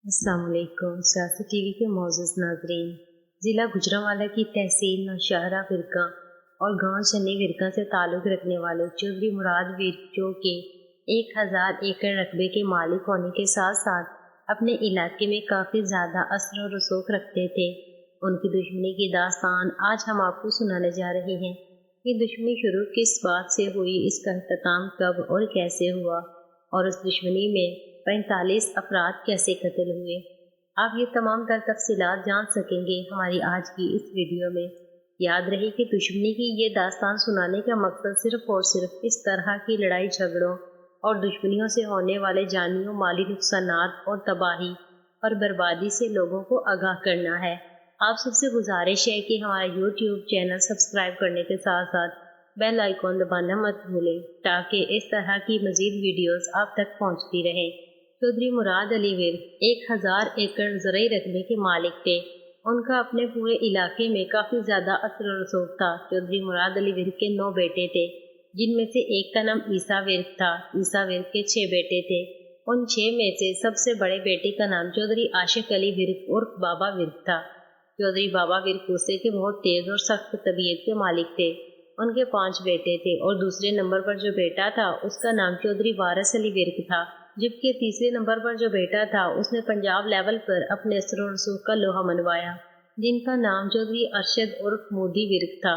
अस्सलाम वालेकुम। सियासी टीवी के मोअज़्ज़ज़ नाज़रीन, ज़िला गुजरांवाला की तहसील नौशहरा विरका और गांव चन्नी विरका से ताल्लुक़ रखने वाले चौधरी मुराद विर्क, जो कि 1000 एकड़ रकबे के मालिक होने के साथ साथ अपने इलाके में काफ़ी ज़्यादा असर और रसूख रखते थे, उनकी दुश्मनी की दास्तान आज हम आपको सुनाने जा रहे हैं। ये दुश्मनी शुरू किस बात से हुई, इसका इख्तिताम कब और कैसे हुआ, और उस दुश्मनी में 45 अफराद कैसे कत्ल हुए। आप ये तमाम तर तफसीलात जान सकेंगे हमारी आज की इस वीडियो में। याद रहे कि दुश्मनी की ये दास्तान सुनाने का मकसद सिर्फ और सिर्फ इस तरह की लड़ाई झगड़ों और दुश्मनियों से होने वाले जानी और माली नुकसानात और तबाही और बर्बादी से लोगों को आगाह करना है। आप सबसे गुजारिश है कि हमारा यूट्यूब चैनल सब्सक्राइब करने के साथ साथ बेल आइकॉन दबाना मत भूलें, ताकि इस तरह की मज़ीद वीडियोस आप तक पहुंचती रहें। चौधरी मुराद अली विर्क 1000 एकड़ ज़रई रकबे के मालिक थे। उनका अपने पूरे इलाके में काफ़ी ज़्यादा असर और रसूख था। चौधरी मुराद अली विर्क के 9 बेटे थे, जिनमें से एक का नाम ईसा विर्क था। ईसा विर्क के 6 बेटे थे। उन 6 में से सबसे बड़े बेटे का नाम चौधरी आशिक अली विर्क उर्फ बाबा विर्क था। चौधरी बाबा विर्क गुस्से के बहुत तेज़ और सख्त तबीयत के मालिक थे। उनके 5 बेटे थे और दूसरे नंबर पर जो बेटा था उसका नाम चौधरी वारिस अली विर्क था, जबकि तीसरे नंबर पर जो बेटा था उसने पंजाब लेवल पर अपने असर और रसूख का लोहा मनवाया, जिनका नाम चौधरी अरशद उर्फ मोदी विर्क था।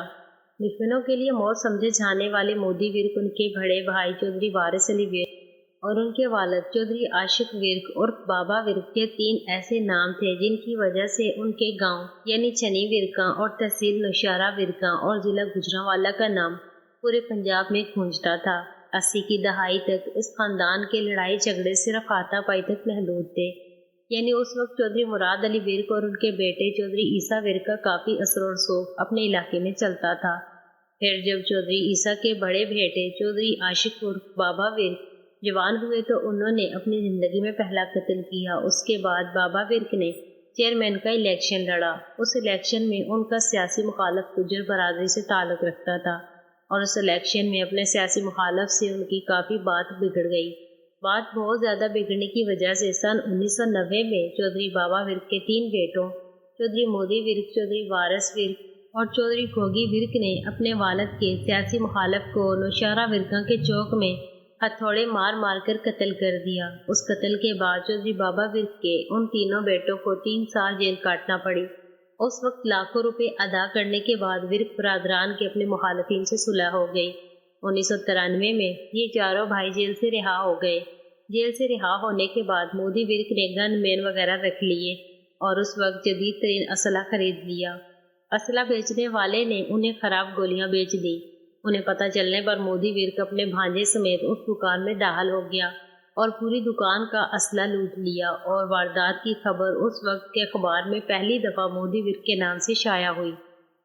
दुश्मनों के लिए मौत समझे जाने वाले मोदी विर्क उनके बड़े भाई चौधरी वारिस अली विर्क और उनके वालिद चौधरी आशिक विर्क उर्फ बाबा विर्क के 3 ऐसे नाम थे जिनकी वजह से उनके गांव यानी चनी विरका और तहसील नौशहरा विरका और ज़िला गुजरांवाला का नाम पूरे पंजाब में गूंजता था। 80 की दहाई तक इस खानदान के लड़ाई झगड़े सिर्फ हाथापाई तक महदूद थे, यानी उस वक्त चौधरी मुराद अली विर्क और उनके बेटे चौधरी ईसा विर्क का काफ़ी असर और रसूख अपने इलाके में चलता था। फिर जब चौधरी ईसा के बड़े बेटे चौधरी आशिक उर्फ बाबा विर्क जवान हुए तो उन्होंने अपनी ज़िंदगी में पहला कत्ल किया। उसके बाद बाबा विर्क ने चेयरमैन का इलेक्शन लड़ा। उस इलेक्शन में उनका सियासी मुखालफ गुजर बरादरी से ताल्लुक़ रखता था और उस इलेक्शन में अपने सियासी मुखालफ से उनकी काफ़ी बात बिगड़ गई। बात बहुत ज़्यादा बिगड़ने की वजह से सन 1990 में चौधरी बाबा विर्क के 3 बेटों चौधरी मोदी विर्क, चौधरी वारिस विर्क और चौधरी गोगी विर्क ने अपने वालिद के सियासी मुखालफ को नौशहरा विरका के चौक में हथौड़े मार मार कर कत्ल कर दिया। उस कत्ल के बाद चौधरी बाबा विर्क के उन तीनों बेटों को 3 साल जेल काटना पड़ी। उस वक्त लाखों रुपए अदा करने के बाद विर्क बरादरान के अपने मुखालफिन से सुलह हो गई। 1993 में ये चारों भाई जेल से रिहा हो गए। जेल से रिहा होने के बाद मोदी विर्क ने गन मैन वगैरह रख लिए और उस वक्त जदीद तरीन असला खरीद लिया। असला बेचने वाले ने उन्हें खराब गोलियां बेच दी। उन्हें पता चलने पर मोदी विर्क अपने भांजे समेत उस दुकान में दाखिल हो गया और पूरी दुकान का असला लूट लिया और वारदात की खबर उस वक्त के अखबार में पहली दफ़ा मोदी विर्क के नाम से शाया हुई।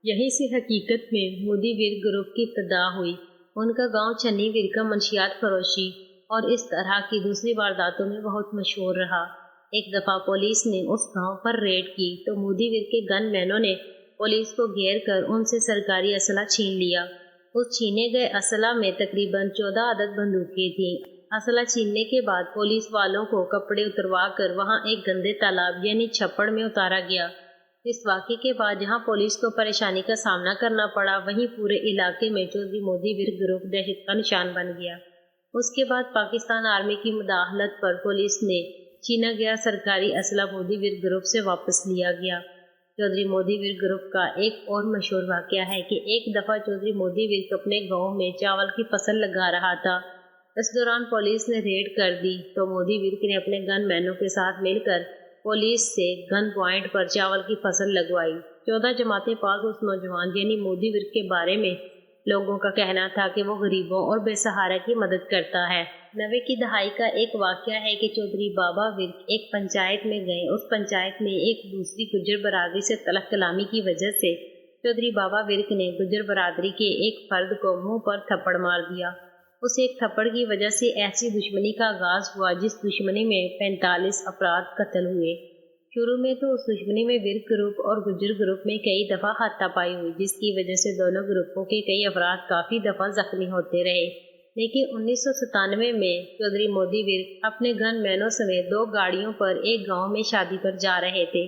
यहीं से हकीकत में मोदी विर्क ग्रुप की इब्तिदा हुई। उनका गांव चन्नी विरका मंशियात फरोशी और इस तरह की दूसरी वारदातों में बहुत मशहूर रहा। एक दफ़ा पुलिस ने उस गांव पर रेड की तो मोदी विर्क के गन मैनों ने पुलिस को घेर कर उनसे सरकारी असला छीन लिया। उस छीने गए असला में तकरीबन 14 अदद बंदूकें थीं। असला छीनने के बाद पुलिस वालों को कपड़े उतरवा कर वहाँ एक गंदे तालाब यानी छप्पड़ में उतारा गया। इस वाक़े के बाद जहाँ पुलिस को परेशानी का सामना करना पड़ा, वहीं पूरे इलाके में चौधरी मोदी विर्क ग्रुप दहशत का निशान बन गया। उसके बाद पाकिस्तान आर्मी की मुदाखलत पर पुलिस ने छीना गया सरकारी असला मोदी विर्क ग्रुप से वापस लिया गया। चौधरी मोदी विर्क ग्रुप का एक और मशहूर वाक़या है कि एक दफ़ा चौधरी मोदी विर्क अपने गांव में चावल की फसल लगा रहा था। इस दौरान पुलिस ने रेड कर दी तो मोदी विर्क ने अपने गन मैनों के साथ मिलकर पुलिस से गन पॉइंट पर चावल की फसल लगवाई। 14 जमातें पास उस नौजवान यानी मोदी विर्क के बारे में लोगों का कहना था कि वो गरीबों और बेसहारा की मदद करता है। 90 की दहाई का एक वाक़या है कि चौधरी बाबा विर्क एक पंचायत में गए। उस पंचायत में एक दूसरी गुजर बरादरी से तलख कलामी की वजह से चौधरी बाबा विर्क ने गुजर बरादरी के एक फर्द को मुंह पर थप्पड़ मार दिया। उस एक थप्पड़ की वजह से ऐसी दुश्मनी का आगाज हुआ जिस दुश्मनी में 45 अफराद कत्ल हुए। शुरू में तो उस दुश्मनी में विर्क ग्रुप और गुजर ग्रुप में कई दफ़ा हाथापाई हुई, जिसकी वजह से दोनों ग्रुपों के कई अफराद काफ़ी दफ़ा जख्मी होते रहे। لیکن 1997 میں چودھری مودی ورک اپنے گن مینوں سمیت 2 گاڑیوں پر ایک گاؤں میں شادی پر جا رہے تھے۔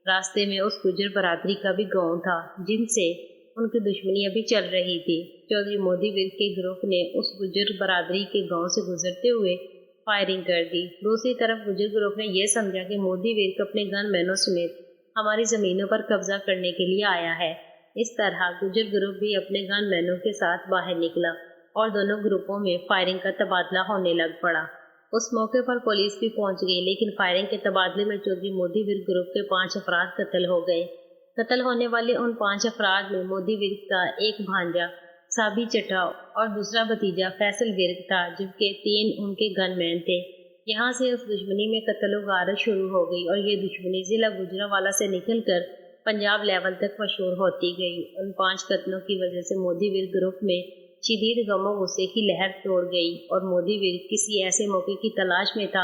راستے میں اس گجر برادری کا بھی گاؤں تھا جن سے ان کی دشمنی ابھی چل رہی تھی۔ چودھری مودی ورک کے گروپ نے اس گجر برادری کے گاؤں سے گزرتے ہوئے فائرنگ کر دی۔ دوسری طرف گجر گروپ نے یہ سمجھا کہ مودی ورک اپنے گن مینوں سمیت ہماری زمینوں پر قبضہ کرنے کے لیے آیا ہے۔ اس طرح گجر گروپ بھی اپنے گن مینوں کے ساتھ باہر نکلا اور دونوں گروپوں میں فائرنگ کا تبادلہ ہونے لگ پڑا۔ اس موقع پر پولیس بھی پہنچ گئی، لیکن فائرنگ کے تبادلے میں چودھری مودی ورک گروپ کے 5 افراد قتل ہو گئے۔ قتل ہونے والے ان 5 افراد میں مودی ورک کا ایک بھانجا سابی چٹھا اور دوسرا بھتیجا فیصل ورک تھا، جبکہ 3 ان کے گن مین تھے۔ یہاں سے اس دشمنی میں قتل و غارت شروع ہو گئی اور یہ دشمنی ضلع گوجرانوالہ سے نکل کر پنجاب لیول تک مشہور ہوتی گئی۔ ان 5 قتلوں کی وجہ سے مودی ورک گروپ میں شدید غم و غصے کی لہر توڑ گئی اور مودی ورک کسی ایسے موقع کی تلاش میں تھا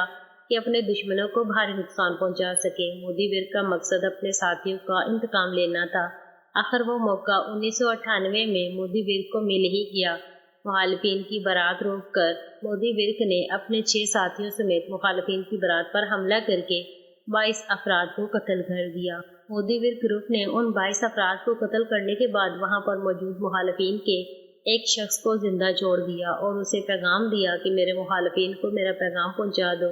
کہ اپنے دشمنوں کو بھاری نقصان پہنچا سکے۔ مودی ورک کا مقصد اپنے ساتھیوں کا انتقام لینا تھا۔ آخر وہ موقع 1998 میں مودی ورک کو مل ہی گیا۔ مخالفین کی بارات روک کر مودی ورک نے اپنے 6 ساتھیوں سمیت مخالفین کی بارات پر حملہ کر کے 22 افراد کو قتل کر دیا۔ مودی ورک گروپ نے ان 22 افراد کو قتل کرنے کے بعد وہاں پر موجود مخالفین کے ایک شخص کو زندہ چھوڑ دیا اور اسے پیغام دیا کہ میرے مخالفین کو میرا پیغام پہنچا دو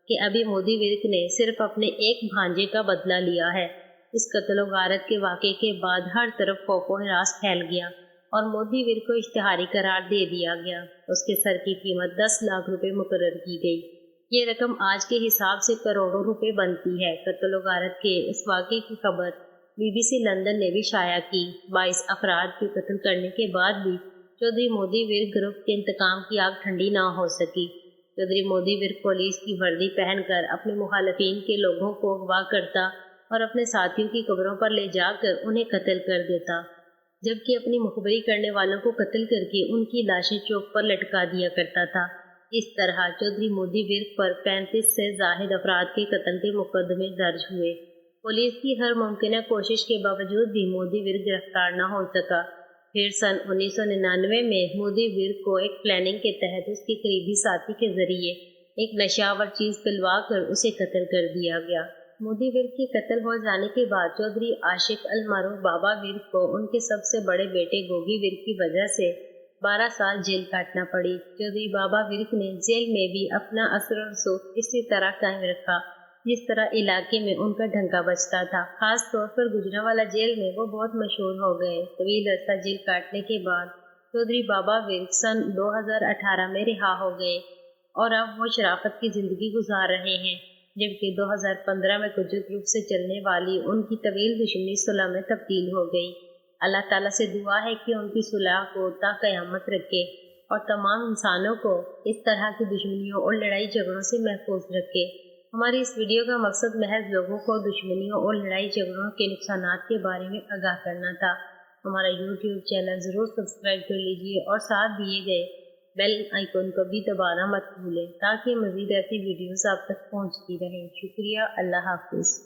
کہ ابھی مودی ورک نے صرف اپنے ایک بھانجے کا بدلہ لیا ہے۔ اس قتل و غارت کے واقعے کے بعد ہر طرف خوف و ہراس پھیل گیا اور مودی ورک کو اشتہاری قرار دے دیا گیا۔ اس کے سر کی قیمت 10 لاکھ روپے مقرر کی گئی۔ یہ رقم آج کے حساب سے کروڑوں روپے بنتی ہے۔ قتل و غارت کے اس واقعے کی خبر BBC لندن نے بھی شائع کی۔ 22 افراد کے قتل کرنے کے بعد بھی چودھری مودی ورک گروپ کے انتقام کی آگ ٹھنڈی نہ ہو سکی۔ چودھری مودی ورک پولیس کی وردی پہن کر اپنے مخالفین کے لوگوں کو اغوا کرتا اور اپنے ساتھیوں کی قبروں پر لے جا کر انہیں قتل کر دیتا، جبکہ اپنی مخبری کرنے والوں کو قتل کر کے ان کی لاشیں چوک پر لٹکا دیا کرتا تھا۔ اس طرح چودھری مودی ورک پر 35 سے زائد افراد کے قتل کے مقدمے درج ہوئے۔ پولیس کی ہر ممکنہ کوشش کے باوجود بھی مودی ورک گرفتار نہ ہو سکا۔ پھر سن 1999 میں مودی ورک کو ایک پلاننگ کے تحت اس کے قریبی ساتھی کے ذریعے ایک نشاور چیز پلوا کر اسے قتل کر دیا گیا۔ مودی ورک کے قتل ہو جانے کے بعد چودھری عاشق المعروف بابا ورک کو ان کے سب سے بڑے بیٹے گوگی ورک کی وجہ سے 12 سال جیل کاٹنا پڑی۔ چودھری بابا ورک نے جیل میں بھی اپنا اثر و رسوخ اسی طرح قائم رکھا جس طرح علاقے میں ان کا ڈنکا بجتا تھا۔ خاص طور پر گوجرانوالہ جیل میں وہ بہت مشہور ہو گئے۔ طویل عرصہ جیل کاٹنے کے بعد چودھری بابا ورک سن 2018 میں رہا ہو گئے اور اب وہ شرافت کی زندگی گزار رہے ہیں، جبکہ 2015 میں گجر گروپ سے چلنے والی ان کی طویل دشمنی صلح میں تبدیل ہو گئی۔ اللہ تعالیٰ سے دعا ہے کہ ان کی صلح کو تا قیامت رکھے اور تمام انسانوں کو اس طرح کی دشمنیوں اور لڑائی جھگڑوں سے محفوظ رکھے۔ ہماری اس ویڈیو کا مقصد محض لوگوں کو دشمنیوں اور لڑائی جھگڑوں کے نقصانات کے بارے میں آگاہ کرنا تھا۔ ہمارا YouTube چینل ضرور سبسکرائب کر لیجیے اور ساتھ دیے گئے بیل آئیکن کو بھی دبانا مت بھولیں تاکہ مزید ایسی ویڈیوز آپ تک پہنچتی رہیں۔ شکریہ۔ اللہ حافظ۔